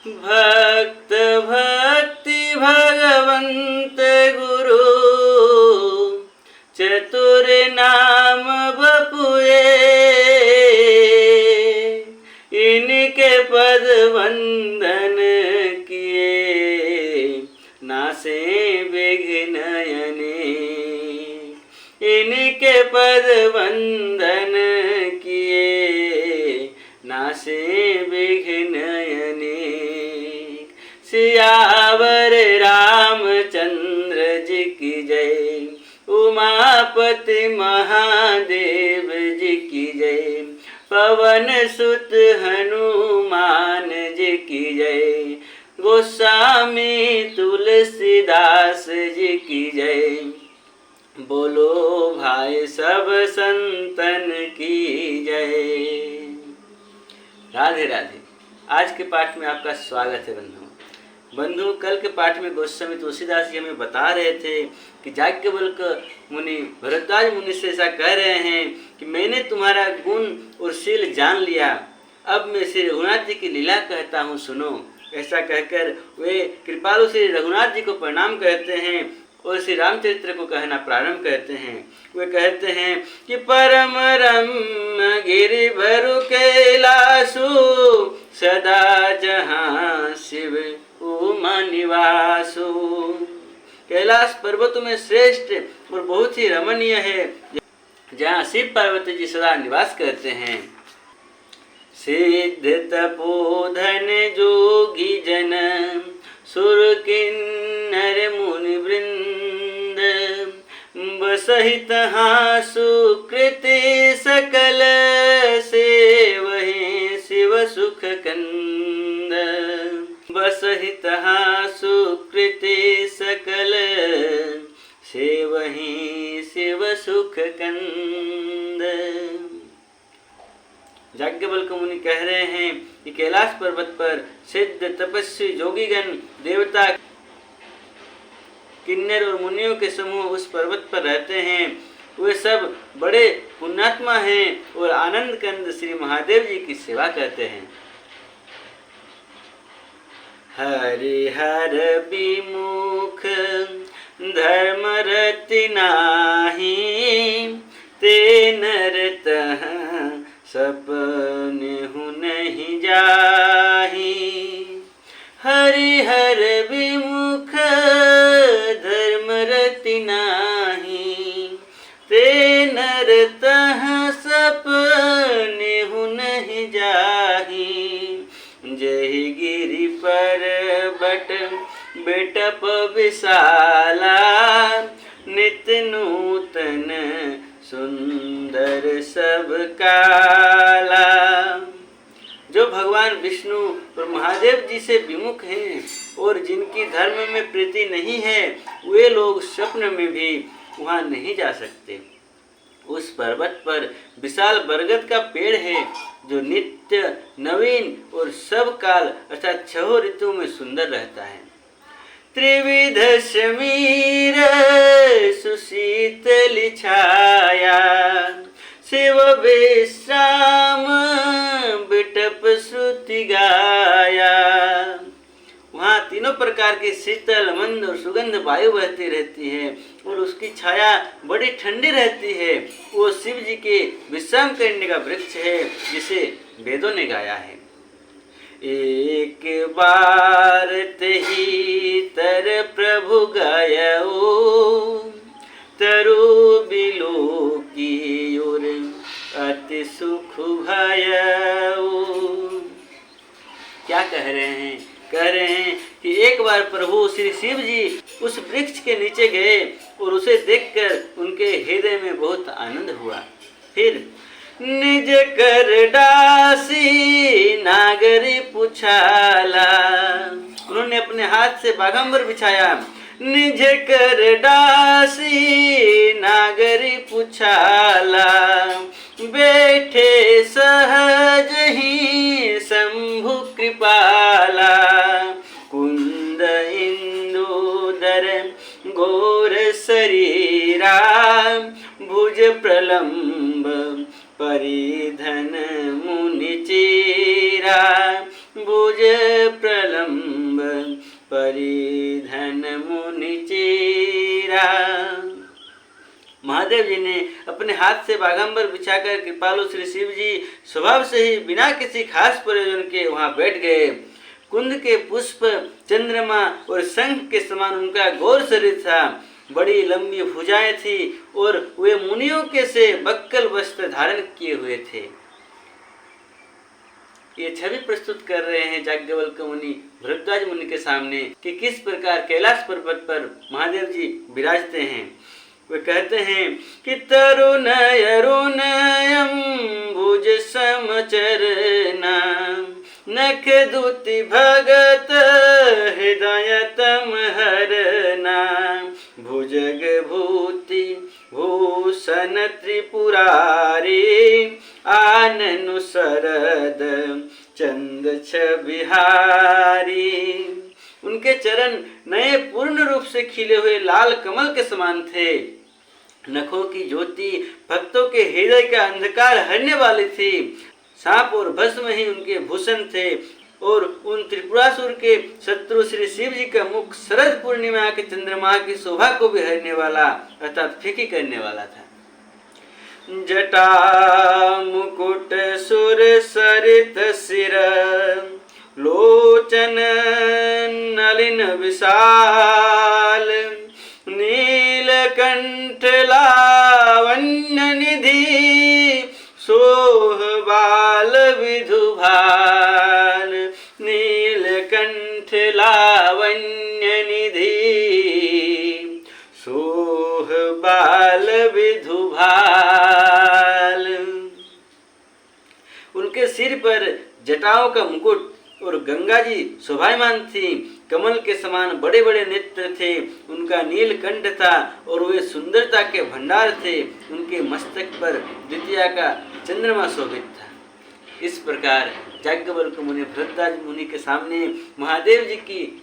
भक्त भक्ति भगवंत गुरु, चतुर नाम बपुए। इनके पद वंदन किए, नासे विघ्न अनेक। इनके पद वंदन किए, नासे विघ्न अनेक। सियावर रामचंद्र जी की जय, उमापति महादेव जी की जय, पवन सुत हनुमान जी की जय, गोस्वामी तुलसीदास जी की जय। बोलो भाई सब संतन की जय। राधे राधे। आज के पाठ में आपका स्वागत है बंधु। कल के पाठ में गोस्वामी तुलसीदास जी हमें बता रहे थे कि याज्ञवल्क मुनि भरद्वाज मुनि से ऐसा कह रहे हैं कि मैंने तुम्हारा गुण और शील जान लिया, अब मैं श्री रघुनाथ जी की लीला कहता हूँ, सुनो। ऐसा कहकर वे कृपालु श्री रघुनाथ जी को प्रणाम कहते हैं और श्री रामचरित्र को कहना प्रारंभ करते हैं। वे कहते हैं कि परम रम्य गिरि भरु कैलासु, सदा जहाँ शिव उमा निवासु। कैलाश पर्वतों में श्रेष्ठ और बहुत ही रमणीय है, जहाँ शिव पार्वती जी सदा निवास करते हैं। सिद्ध तपोधन जोगी जन, सुर किन्नर मुनि वृंद, बसहित हाँ सुकृति सकल, सेवहि शिव सुख कंद। बसहित हाँ सुकृति सकल, सेवहि शिव सुख कंद। याज्ञवल्क्य मुनि कह रहे हैं कि कैलाश पर्वत पर सिद्ध तपस्वी जोगीगण, देवता, किन्नर और मुनियों के समूह उस पर्वत पर रहते हैं। वे सब बड़े पुण्यात्मा हैं और आनंद कंद श्री महादेव जी की सेवा करते हैं। हरिहर विमुख धर्म रति नाहि, ते नर तह सपनेहु नहीं जाहि। हरिहर विमुख धर्म रति नाहि, ते नर तह सपनेहु नहीं जाहि। जहि गिरि पर्वत बेटप विशाला, नित नूतन सुंदर सब काला। जो भगवान विष्णु और महादेव जी से विमुख हैं और जिनकी धर्म में प्रीति नहीं है, वे लोग स्वप्न में भी वहां नहीं जा सकते। उस पर्वत पर विशाल बरगद का पेड़ है, जो नित्य नवीन और सब काल अर्थात 6 ऋतुओं में सुंदर रहता है। त्रिविध समीर सुशीतल छाया, शिव विश्राम बिटप श्रुति गाया। वहाँ तीनों प्रकार की शीतल, मंद और सुगंध वायु बहती रहती है और उसकी छाया बड़ी ठंडी रहती है। वो शिव जी के विश्राम करने का वृक्ष है, जिसे वेदों ने गाया है। एक बार तही तर प्रभु गयो, तरु बिलो की ओर अति सुख भयो। क्या कह रहे हैं? कह रहे हैं कि एक बार प्रभु श्री शिव जी उस वृक्ष के नीचे गए और उसे देखकर उनके हृदय में बहुत आनंद हुआ। फिर निज कर डासी नागरी पुछाला, उन्होंने अपने हाथ से बाघंबर बिछाया। निज कर डासी नागरी पुछाला, बैठे सहज ही शंभु कृपाला। कुंद इंदुदर घोर शरीरा, भुज प्रलंब परिधन मुनि चीरा। भुज प्रलंब परिधन मुनि चेरा। महादेव जी ने अपने हाथ से बाघंबर बिछाकर कृपालु श्री शिव जी स्वभाव से ही बिना किसी खास प्रयोजन के वहां बैठ गए। कुंद के पुष्प, चंद्रमा और शंख के समान उनका गौर शरीर था। बड़ी लंबी भुजाएं थी और वे मुनियों के से बक्कल वस्त्र धारण किए हुए थे। ये छवि प्रस्तुत कर रहे हैं याज्ञवल्क्य मुनि भरद्वाज मुनि के सामने कि किस प्रकार कैलाश पर्वत पर महादेव जी विराजते हैं। वे कहते हैं कि तरुण अरुण अम्बुज समचरना नख दूति भगत हृदय तम हरना भुजग भूति भूषण त्रिपुरारी आननु शरद चंद बिहारी। उनके चरण नए पूर्ण रूप से खिले हुए लाल कमल के समान थे। नखों की ज्योति भक्तों के हृदय का अंधकार हरने वाली थी। सांप और भस्म ही उनके भूषण थे और उन त्रिपुरासुर के शत्रु श्री शिव जी का मुख शरद पूर्णिमा के चंद्रमा की शोभा को भी हरने वाला अर्थात फीकी करने वाला था। जटा मुकुट सुर सरित सिर लोचन नलिन विशाल नीलकंठ लावण्य निधि सोहबाल विधुभाल नीलकंठ लावण्य निधि सोहबाल विधुभाल। उनके सिर पर जटाओं का मुकुट और गंगा जी शोभायमान थी। कमल के समान बड़े बड़े नेत्र थे। उनका नीलकंठ था और वे सुंदरता के भंडार थे। उनके मस्तक पर द्वितीया का चंद्रमा शोभित था। इस प्रकार याज्ञवल्क्य मुनि भरद्वाज मुनि के सामने महादेव जी की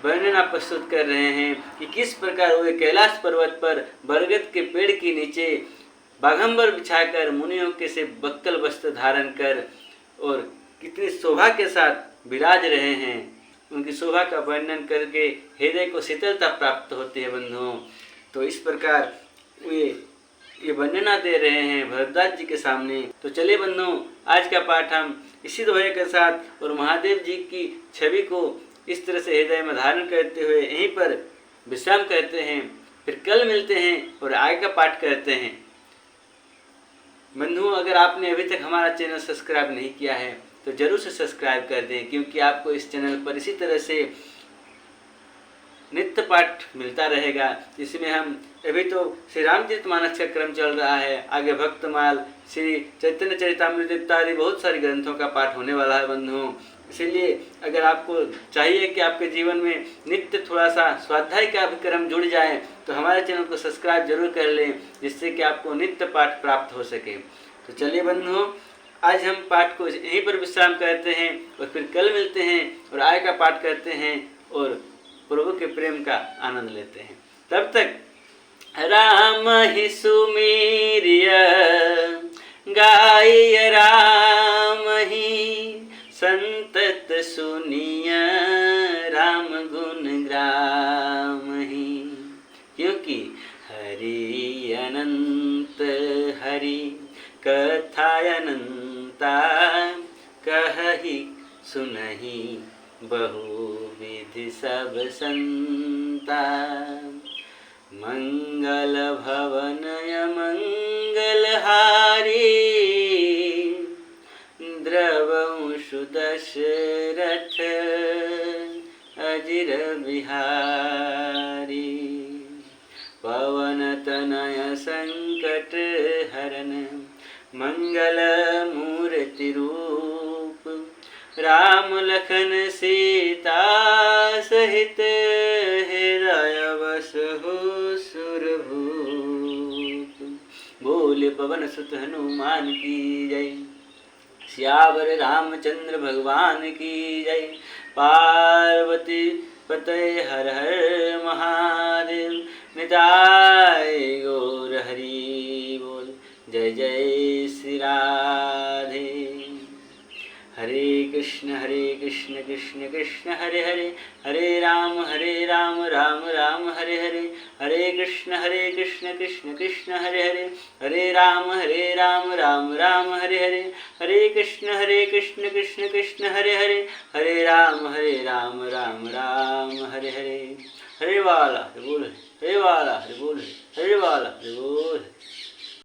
वर्णना प्रस्तुत कर रहे हैं कि किस प्रकार वे कैलाश पर्वत पर बरगद के पेड़ के नीचे बाघंबर बिछाकर मुनियों के से बक्कल वस्त्र धारण कर और कितनी शोभा के साथ विराज रहे हैं। उनकी शोभा का वर्णन करके हृदय को शीतलता प्राप्त होती है बंधुओं। तो इस प्रकार वे ये वर्णना दे रहे हैं भरद्वाज जी के सामने। तो चलिए बंधुओं, आज का पाठ हम इसी दोहे के साथ और महादेव जी की छवि को इस तरह से हृदय में धारण करते हुए यहीं पर विश्राम करते हैं। फिर कल मिलते हैं और आगे का पाठ करते हैं। बंधुओं, अगर आपने अभी तक हमारा चैनल सब्सक्राइब नहीं किया है तो जरूर से सब्सक्राइब कर दें, क्योंकि आपको इस चैनल पर इसी तरह से नित्य पाठ मिलता रहेगा, जिसमें हम अभी तो श्री रामचरितमानस का क्रम चल रहा है, आगे भक्तमाल, श्री चैतन्य चरितामृत इत्यादि बहुत सारे ग्रंथों का पाठ होने वाला है बंधुओं। इसीलिए अगर आपको चाहिए कि आपके जीवन में नित्य थोड़ा सा स्वाध्याय का भी क्रम जुड़ जाए तो हमारे चैनल को सब्सक्राइब जरूर कर लें, जिससे कि आपको नित्य पाठ प्राप्त हो सके। तो चलिए बंधुओं, आज हम पाठ को यहीं पर विश्राम करते हैं और फिर कल मिलते हैं और आय का पाठ करते हैं और प्रभु के प्रेम का आनंद लेते हैं। तब तक राम ही सुमेरिय गाय राम ही संतत सुनिय राम गुण ग्राम ही। क्योंकि हरि अनंत हरि कथायनंता कहहि सुनहि बहुविधि सब संता। मंगल भवनय मंगलहारी द्रवंशु दशरथ अजिर बिहारी। पवन तनय संकट हरन मंगल मूर्ति रूप। राम लखन सीता सहित हृदय बसहु सुरभूप। बोले पवन सुत हनुमान की जय। सियावर रामचंद्र भगवान की जय। पार्वती पतये हर हर महादेव। निताय गौर हरि बोल। जय जय श्री राधे। कृष्ण कृष्ण कृष्ण हरे हरे, हरे राम राम राम हरे हरे, हरे कृष्ण कृष्ण कृष्ण हरे हरे, हरे राम राम राम हरे हरे, हरे कृष्ण कृष्ण कृष्ण हरे हरे, हरे राम राम राम हरे हरे। हरे वाला हरे बोल, हरे वाला हरे बोल, हरे वाला हरे बोल।